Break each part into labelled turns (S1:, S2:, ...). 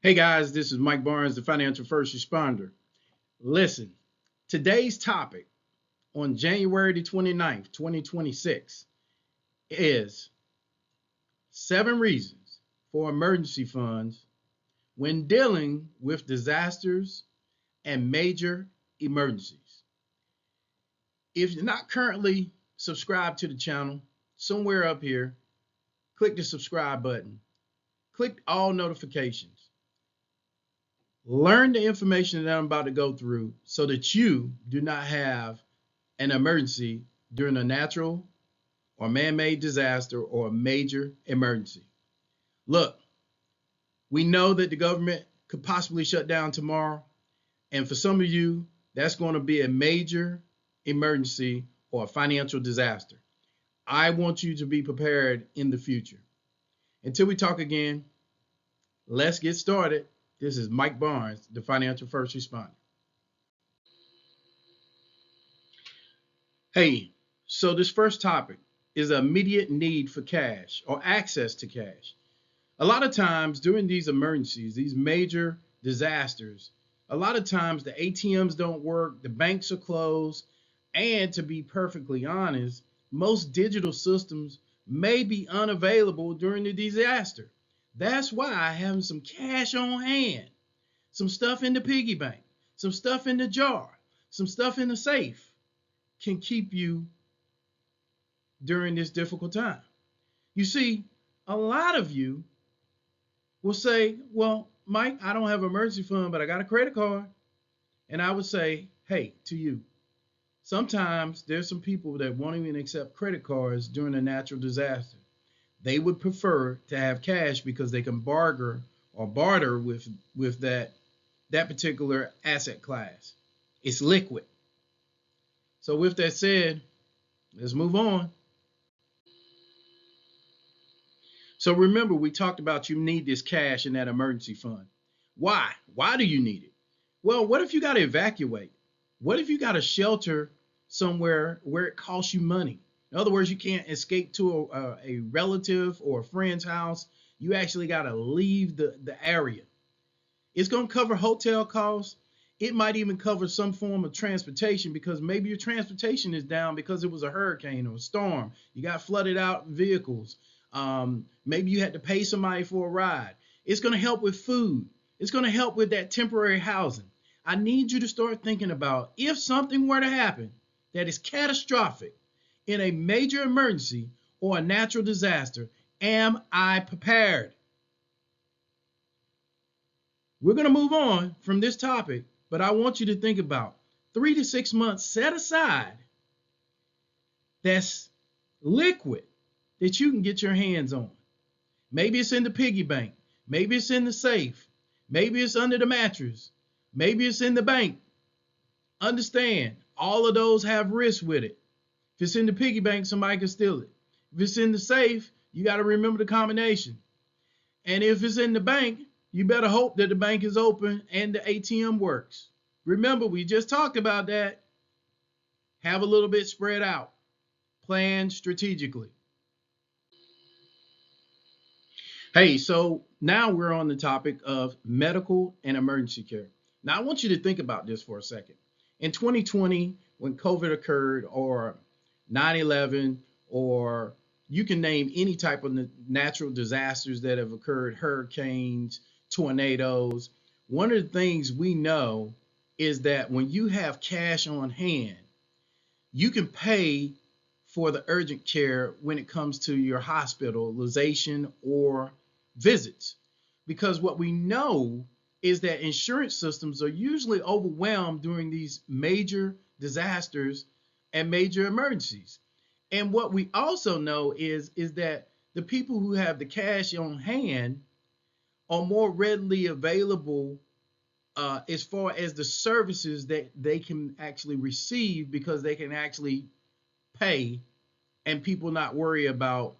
S1: Hey guys, this is Mike Barnes, the financial first responder. Listen, today's topic on January the 29th, 2026 is 7 reasons for emergency funds when dealing with disasters and major emergencies. If you're not currently subscribed to the channel, somewhere up here, click the subscribe button, click all notifications. Learn the information that I'm about to go through so that you do not have an emergency during a natural or man-made disaster or a major emergency. Look, we know that the government could possibly shut down tomorrow, and for some of you, that's going to be a major emergency or a financial disaster. I want you to be prepared in the future. Until we talk again, let's get started. This is Mike Barnes, the financial first responder. Hey, so this first topic is an immediate need for cash or access to cash. A lot of times during these emergencies, these major disasters, a lot of times the ATMs don't work, the banks are closed, and to be perfectly honest, most digital systems may be unavailable during the disaster. That's why having some cash on hand, some stuff in the piggy bank, some stuff in the jar, some stuff in the safe can keep you during this difficult time. You see, a lot of you will say, well, Mike, I don't have an emergency fund, but I got a credit card. And I would say, hey, to you, sometimes there's some people that won't even accept credit cards during a natural disaster. They would prefer to have cash because they can barter with that particular asset class. It's liquid. So with that said, let's move on. So remember, we talked about you need this cash in that emergency fund. Why? Why do you need it? Well, what if you got to evacuate? What if you got to shelter somewhere where it costs you money? In other words, you can't escape to a relative or a friend's house. You actually got to leave the area. It's going to cover hotel costs. It might even cover some form of transportation because maybe your transportation is down because it was a hurricane or a storm. You got flooded out vehicles. Maybe you had to pay somebody for a ride. It's going to help with food. It's going to help with that temporary housing. I need you to start thinking about if something were to happen that is catastrophic in a major emergency or a natural disaster, am I prepared? We're going to move on from this topic, but I want you to think about 3 to 6 months set aside that's liquid that you can get your hands on. Maybe it's in the piggy bank. Maybe it's in the safe. Maybe it's under the mattress. Maybe it's in the bank. Understand, all of those have risk with it. If it's in the piggy bank, somebody can steal it. If it's in the safe, you got to remember the combination. And if it's in the bank, you better hope that the bank is open and the ATM works. Remember, we just talked about that. Have a little bit spread out. Plan strategically. Hey, so now we're on the topic of medical and emergency care. Now, I want you to think about this for a second. In 2020, when COVID occurred, or 9/11, or you can name any type of natural disasters that have occurred, hurricanes, tornadoes, one of the things we know is that when you have cash on hand, you can pay for the urgent care when it comes to your hospitalization or visits. Because what we know is that insurance systems are usually overwhelmed during these major disasters and major emergencies. And what we also know is that the people who have the cash on hand are more readily available as far as the services that they can actually receive because they can actually pay and people not worry about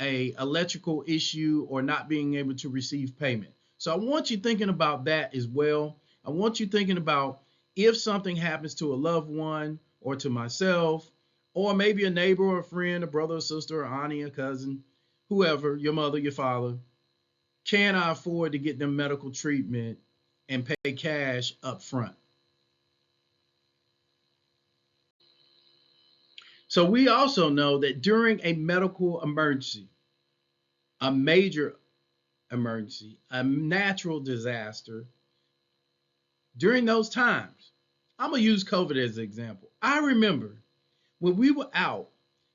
S1: a electrical issue or not being able to receive payment. So I want you thinking about that as well. I want you thinking about if something happens to a loved one or to myself, or maybe a neighbor or a friend, a brother or sister or auntie or cousin, whoever, your mother, your father, can I afford to get them medical treatment and pay cash up front? So we also know that during a medical emergency, a major emergency, a natural disaster, during those times, I'm going to use COVID as an example. I remember when we were out,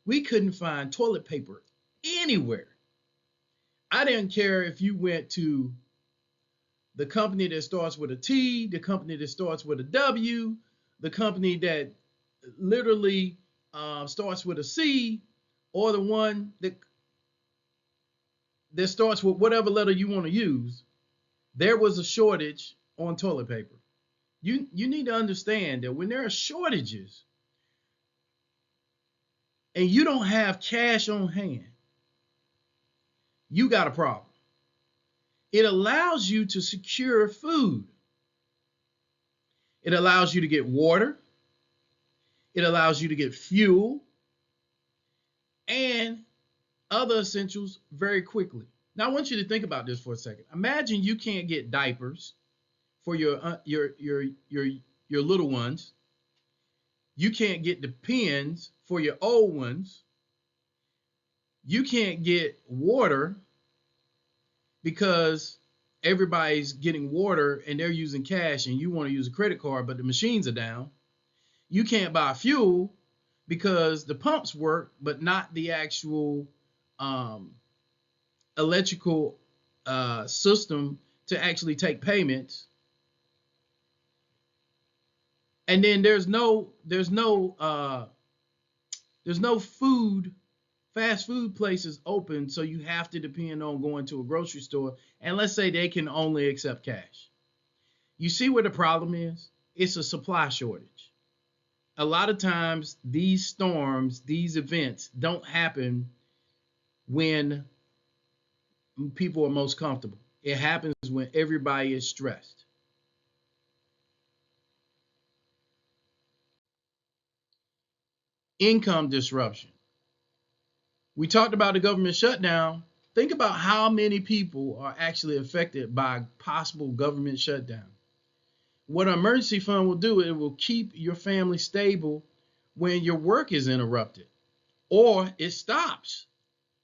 S1: we couldn't find toilet paper anywhere. I didn't care if you went to the company that starts with a T, the company that starts with a W, the company that literally starts with a C, or the one that starts with whatever letter you want to use. There was a shortage on toilet paper. You need to understand that when there are shortages and you don't have cash on hand, you got a problem. It allows you to secure food. It allows you to get water. It allows you to get fuel and other essentials very quickly. Now I want you to think about this for a second. Imagine you can't get diapers for your little ones. You can't get the pens for your old ones. You can't get water because everybody's getting water and they're using cash and you want to use a credit card, but the machines are down. You can't buy fuel because the pumps work, but not the actual electrical system to actually take payments. And then there's no food, fast food places open, so you have to depend on going to a grocery store, and let's say they can only accept cash. You see where the problem is? It's a supply shortage. A lot of times these storms, these events don't happen when people are most comfortable. It happens when everybody is stressed. Income disruption. We talked about the government shutdown. Think about how many people are actually affected by possible government shutdown. What an emergency fund will do, it will keep your family stable when your work is interrupted or it stops.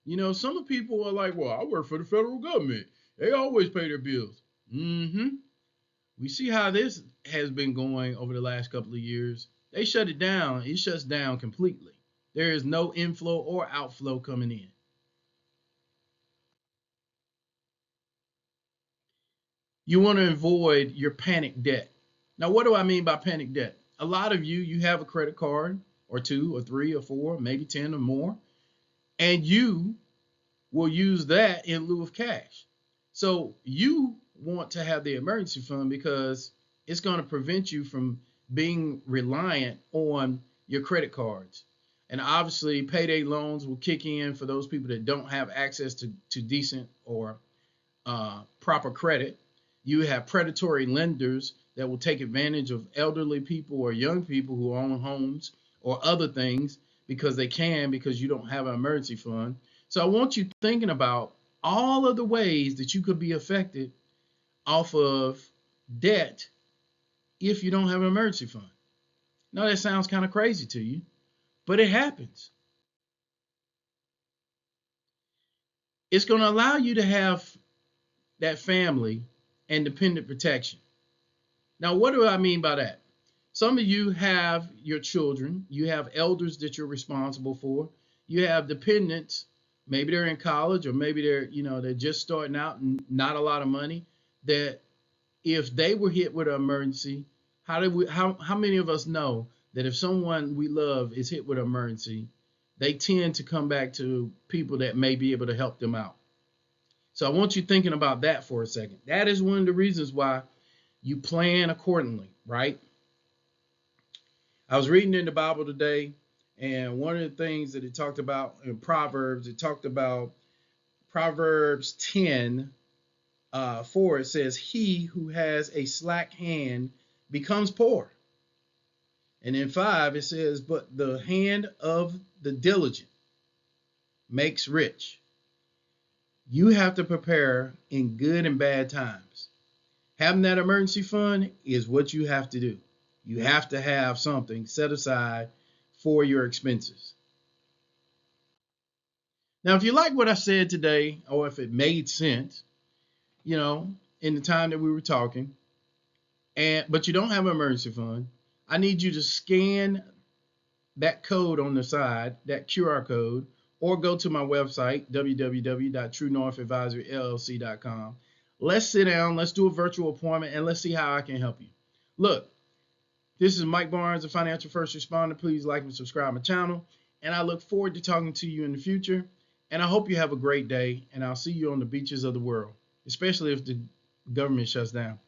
S1: You know, some people are like, well, I work for the federal government. They always pay their bills. We see how this has been going over the last couple of years. They shut it down. It shuts down completely. There is no inflow or outflow coming in. You want to avoid your panic debt. Now, what do I mean by panic debt? A lot of you have a credit card or two or three or four, maybe 10 or more, and you will use that in lieu of cash. So you want to have the emergency fund because it's going to prevent you from being reliant on your credit cards. And obviously, payday loans will kick in for those people that don't have access to decent or proper credit. You have predatory lenders that will take advantage of elderly people or young people who own homes or other things because they can, because you don't have an emergency fund. So I want you thinking about all of the ways that you could be affected off of debt if you don't have an emergency fund. Now that sounds kind of crazy to you, but it happens. It's going to allow you to have that family and dependent protection. Now, what do I mean by that? Some of you have your children, you have elders that you're responsible for, you have dependents, maybe they're in college or maybe they're just starting out and not a lot of money, that if they were hit with an emergency, how many of us know that if someone we love is hit with an emergency, they tend to come back to people that may be able to help them out. So I want you thinking about that for a second. That is one of the reasons why you plan accordingly, right? I was reading in the Bible today, and one of the things that it talked about in Proverbs, it talked about Proverbs 10, 4. It says, he who has a slack hand becomes poor. And in 5, it says, but the hand of the diligent makes rich. You have to prepare in good and bad times. Having that emergency fund is what you have to do. You have to have something set aside for your expenses. Now, if you like what I said today, or if it made sense, you know, in the time that we were talking, but you don't have an emergency fund, I need you to scan that code on the side, that QR code, or go to my website, www.truenorthadvisoryllc.com. Let's sit down, let's do a virtual appointment, and let's see how I can help you. Look, this is Mike Barnes, a financial first responder. Please like and subscribe my channel, and I look forward to talking to you in the future. And I hope you have a great day, and I'll see you on the beaches of the world, especially if the government shuts down.